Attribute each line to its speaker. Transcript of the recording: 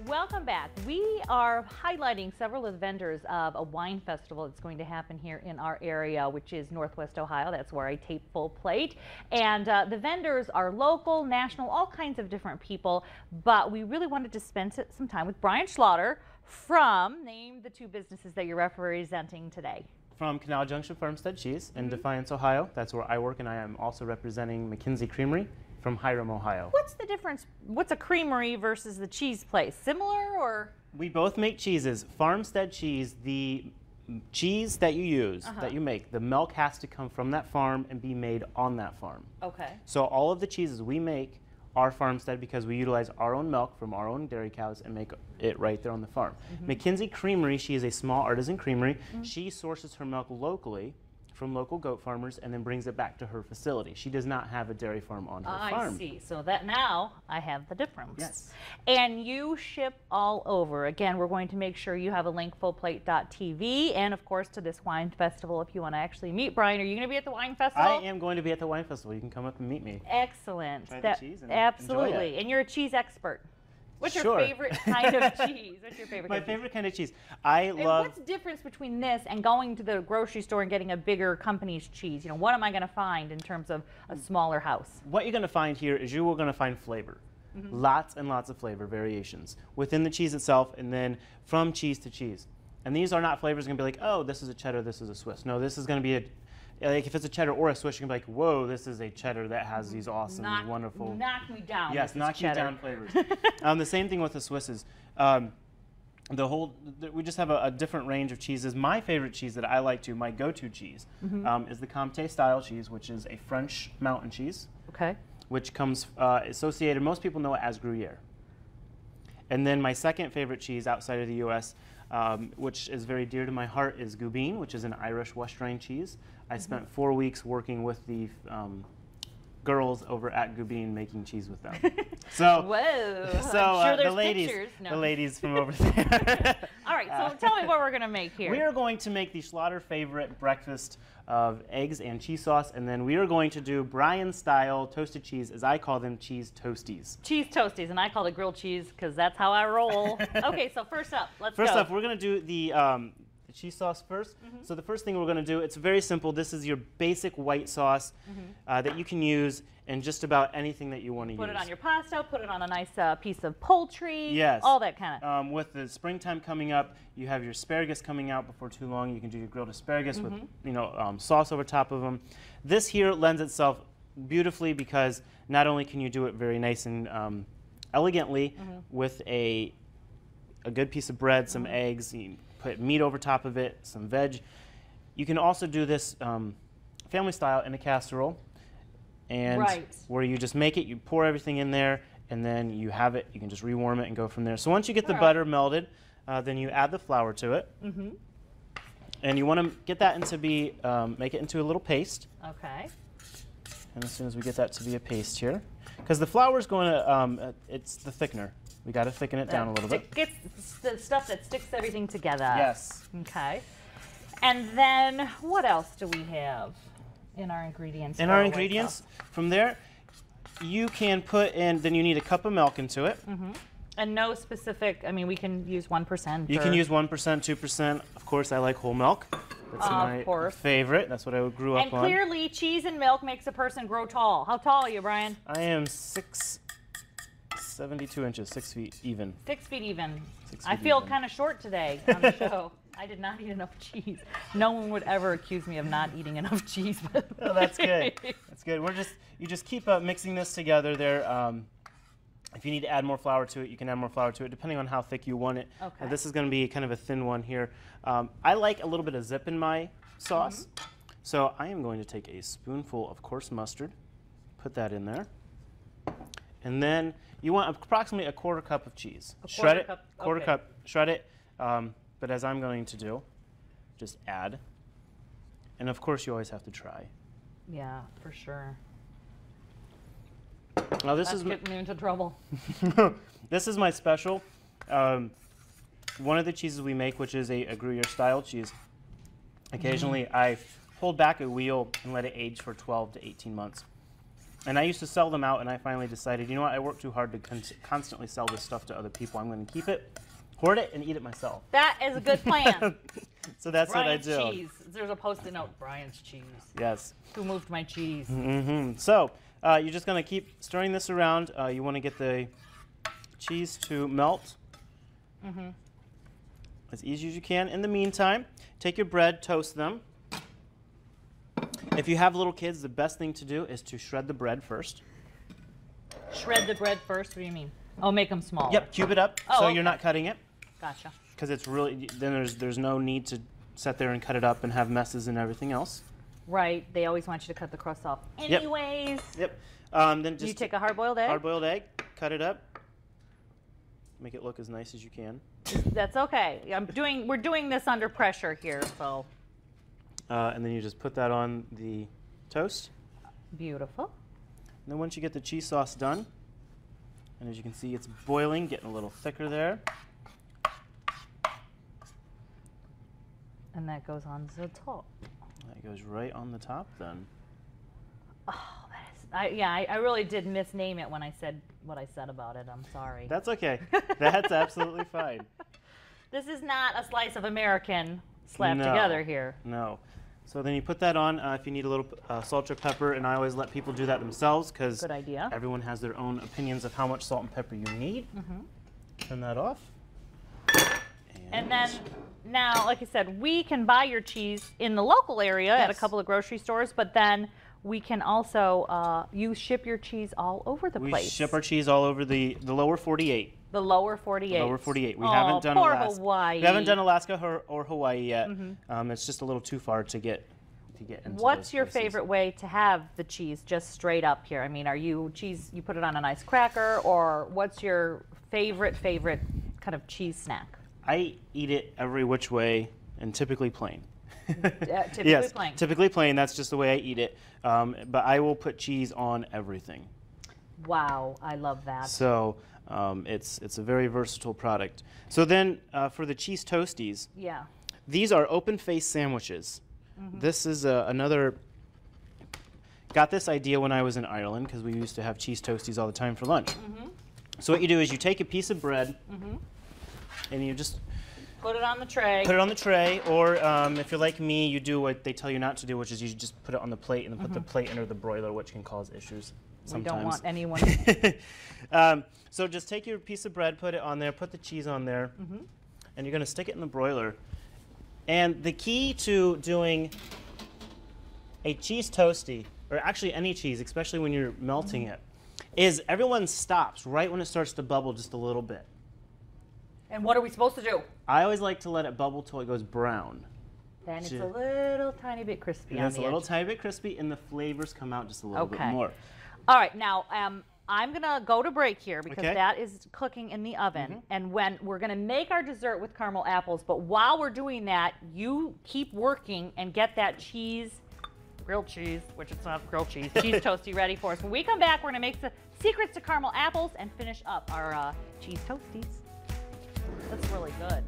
Speaker 1: Welcome back. We are highlighting several of the vendors of a wine festival that's going to happen here in our area, which is Northwest Ohio. That's where I tape Full Plate. And the vendors are local, national, all kinds of different people. But we really wanted to spend some time with Brian Schlatter from, name the two businesses that you're representing today.
Speaker 2: From Canal Junction Farmstead Cheese in Defiance, Ohio. That's where I work, and I am also representing McKinsey Creamery from Hiram, Ohio.
Speaker 1: What's the difference? What's a creamery versus the cheese place? Similar or?
Speaker 2: We both make cheeses. Farmstead cheese, the cheese that you use, that you make, the milk has to come from that farm and be made on that farm.
Speaker 1: Okay.
Speaker 2: So all of the cheeses we make are farmstead because we utilize our own milk from our own dairy cows and make it right there on the farm. McKinsey Creamery, she is a small artisan creamery. She sources her milk locally from local goat farmers and then brings it back to her facility. She does not have a dairy farm on her farm.
Speaker 1: I see. So that now I have the difference.
Speaker 2: Yes.
Speaker 1: And you ship all over. Again, we're going to make sure you have a link, fullplate.tv, and of course to this wine festival if you want to actually meet Brian. Are you going to be at the wine festival?
Speaker 2: I am going to be at the wine festival. You can come up and meet me.
Speaker 1: Excellent.
Speaker 2: Try the cheese and
Speaker 1: absolutely.
Speaker 2: enjoy it.
Speaker 1: And you're a cheese expert. What's your
Speaker 2: Sure.
Speaker 1: favorite kind of cheese? What's your favorite?
Speaker 2: My
Speaker 1: kind of
Speaker 2: favorite kind of cheese. I
Speaker 1: cheese?
Speaker 2: love.
Speaker 1: What's the difference between this and going to the grocery store and getting a bigger company's cheese? You know, what am I going to find in terms of a smaller house?
Speaker 2: What you're going to find here is you are going to find flavor. Lots and lots of flavor variations within the cheese itself and then from cheese to cheese. And these are not flavors going to be like, oh, this is a cheddar, this is a Swiss. No, this is going to be like if it's a cheddar or a Swiss, you're going to be like, whoa, this is a cheddar that has these awesome, wonderful.
Speaker 1: Knock me down.
Speaker 2: Yes, knock you down flavors. The same thing with the Swisses. We just have a different range of cheeses. My favorite cheese that I like to, my go-to cheese, is the Comté style cheese, which is a French mountain cheese.
Speaker 1: Okay.
Speaker 2: Which comes associated, most people know it as Gruyere. And then my second favorite cheese outside of the U.S., which is very dear to my heart, is Goubine, which is an Irish West Rhine cheese. I spent 4 weeks working with the girls over at Goubine making cheese with them. So,
Speaker 1: whoa!
Speaker 2: So
Speaker 1: I'm sure there's
Speaker 2: the ladies from over there.
Speaker 1: All right, so tell me what we're going to make here.
Speaker 2: We are going to make the Schlatter favorite breakfast of eggs and cheese sauce, and then we are going to do Brian-style toasted cheese, as I call them, cheese toasties.
Speaker 1: Cheese toasties, and I call it grilled cheese because that's how I roll. Okay, so first up, let's go.
Speaker 2: First up, we're going to do the cheese sauce first. So the first thing we're going to do, it's very simple. This is your basic white sauce that you can use in just about anything that you want to use.
Speaker 1: Put it on your pasta, put it on a nice piece of poultry,
Speaker 2: yes.
Speaker 1: all that kind of.
Speaker 2: With the springtime coming up, you have your asparagus coming out before too long. You can do your grilled asparagus with sauce over top of them. This here lends itself beautifully because not only can you do it very nice and elegantly with a good piece of bread, some eggs, you put meat over top of it, some veg. You can also do this family style in a casserole, and where you just make it, you pour everything in there, and then you have it. You can just rewarm it and go from there. So once you get the butter melted, then you add the flour to it, and you want to get that into make it into a little paste.
Speaker 1: Okay.
Speaker 2: And as soon as we get that to be a paste here, because the flour is going to, it's the thickener. We got to thicken it down a little bit.
Speaker 1: It gets the stuff that sticks everything together.
Speaker 2: Yes.
Speaker 1: Okay. And then what else do we have in our ingredients?
Speaker 2: In our ingredients, from there, you can put in, then you need a cup of milk into it.
Speaker 1: And no specific, I mean, we can use 1%.
Speaker 2: You can use 1%, 2%. Of course, I like whole milk. That's my favorite. That's what I grew up on.
Speaker 1: And clearly, cheese and milk makes a person grow tall. How tall are you, Brian?
Speaker 2: I am 6'72" 6 feet even.
Speaker 1: 6 feet even.
Speaker 2: 6 feet
Speaker 1: I feel
Speaker 2: even.
Speaker 1: kind of short today on the show. I did not eat enough cheese. No one would ever accuse me of not eating enough cheese.
Speaker 2: Oh, that's good. That's good. You just keep mixing this together there. If you need to add more flour to it, you can add more flour to it, depending on how thick you want it.
Speaker 1: Okay.
Speaker 2: This is going to be kind of a thin one here. I like a little bit of zip in my sauce. So I am going to take a spoonful of coarse mustard, put that in there. And then you want approximately a quarter cup of cheese. Shred it, quarter cup, shred it. But as I'm going to do, just add. And of course, you always have to try.
Speaker 1: Yeah, for sure.
Speaker 2: Now this
Speaker 1: That's
Speaker 2: is
Speaker 1: getting me into trouble.
Speaker 2: This is my special. One of the cheeses we make, which is a Gruyere style cheese. Occasionally, I hold back a wheel and let it age for 12 to 18 months. And I used to sell them out, and I finally decided, you know what, I work too hard to constantly sell this stuff to other people. I'm going to keep it, hoard it, and eat it myself.
Speaker 1: That is a good plan.
Speaker 2: So that's
Speaker 1: Brian's
Speaker 2: what I do.
Speaker 1: cheese. There's a post-it note. Brian's cheese.
Speaker 2: Yes.
Speaker 1: Who moved my cheese?
Speaker 2: So you're just going to keep stirring this around. You want to get the cheese to melt as easy as you can. In the meantime, take your bread, toast them. If you have little kids, the best thing to do is to shred the bread first.
Speaker 1: Shred the bread first? What do you mean? Oh, make them small.
Speaker 2: Yep, cube it up so you're not cutting it.
Speaker 1: Gotcha.
Speaker 2: Because it's really, then there's no need to sit there and cut it up and have messes and everything else.
Speaker 1: Right. They always want you to cut the crust off. Anyways.
Speaker 2: Yep. Then just
Speaker 1: you take a hard-boiled egg?
Speaker 2: Hard-boiled egg, cut it up. Make it look as nice as you can.
Speaker 1: That's okay. We're doing this under pressure here, so.
Speaker 2: And then you just put that on the toast.
Speaker 1: Beautiful.
Speaker 2: And then once you get the cheese sauce done, and as you can see, it's boiling, getting a little thicker there.
Speaker 1: And that goes on the top.
Speaker 2: That goes right on the top then.
Speaker 1: Oh, I really did misname it when I said what I said about it. I'm sorry.
Speaker 2: That's okay. That's absolutely fine.
Speaker 1: This is not a slice of American slapped
Speaker 2: No.
Speaker 1: together here.
Speaker 2: No. So then you put that on if you need a little salt or pepper, and I always let people do that themselves because
Speaker 1: Good idea.
Speaker 2: everyone has their own opinions of how much salt and pepper you need. Turn that off.
Speaker 1: And then now, like I said, we can buy your cheese in the local area at a
Speaker 2: Yes.
Speaker 1: couple of grocery stores, but then we can also, you ship your cheese all over the
Speaker 2: We
Speaker 1: place.
Speaker 2: ship our cheese all over the lower 48.
Speaker 1: The lower 48.
Speaker 2: Lower 48. We
Speaker 1: Oh,
Speaker 2: haven't done
Speaker 1: poor
Speaker 2: Alaska.
Speaker 1: Hawaii.
Speaker 2: We haven't done Alaska or Hawaii yet. It's just a little too far to get into
Speaker 1: What's
Speaker 2: those
Speaker 1: your
Speaker 2: places.
Speaker 1: favorite way to have the cheese just straight up here? I mean, are you you put it on a nice cracker, or what's your favorite kind of cheese snack?
Speaker 2: I eat it every which way and typically plain.
Speaker 1: Typically
Speaker 2: yes,
Speaker 1: plain.
Speaker 2: typically plain. That's just the way I eat it. But I will put cheese on everything.
Speaker 1: Wow, I love that.
Speaker 2: So it's a very versatile product. So then for the cheese toasties,
Speaker 1: Yeah.
Speaker 2: these are open face sandwiches. This is another. Got this idea when I was in Ireland because we used to have cheese toasties all the time for lunch. So what you do is you take a piece of bread and you just
Speaker 1: Put it on the tray.
Speaker 2: put it on the tray, or if you're like me, you do what they tell you not to do, which is you just put it on the plate and then put the plate under the broiler, which can cause issues
Speaker 1: We
Speaker 2: sometimes.
Speaker 1: don't want anyone.
Speaker 2: So just take your piece of bread, put it on there, put the cheese on there, and you're going to stick it in the broiler. And the key to doing a cheese toasty, or actually any cheese, especially when you're melting it, is everyone stops right when it starts to bubble just a little bit.
Speaker 1: And what are we supposed to do?
Speaker 2: I always like to let it bubble till it goes brown.
Speaker 1: Then it's
Speaker 2: Ju-
Speaker 1: a little tiny bit crispy
Speaker 2: And
Speaker 1: on
Speaker 2: it's
Speaker 1: the
Speaker 2: a little
Speaker 1: edge.
Speaker 2: tiny bit crispy, and the flavors come out just a little bit
Speaker 1: Okay.
Speaker 2: more.
Speaker 1: All right, now I'm gonna go to break here because
Speaker 2: Okay.
Speaker 1: that is cooking in the oven, and when we're gonna make our dessert with caramel apples. But while we're doing that, you keep working and get that grilled cheese, which it's not grilled cheese, cheese toasty ready for us. When we come back, we're gonna make the secrets to caramel apples and finish up our cheese toasties. That's really good.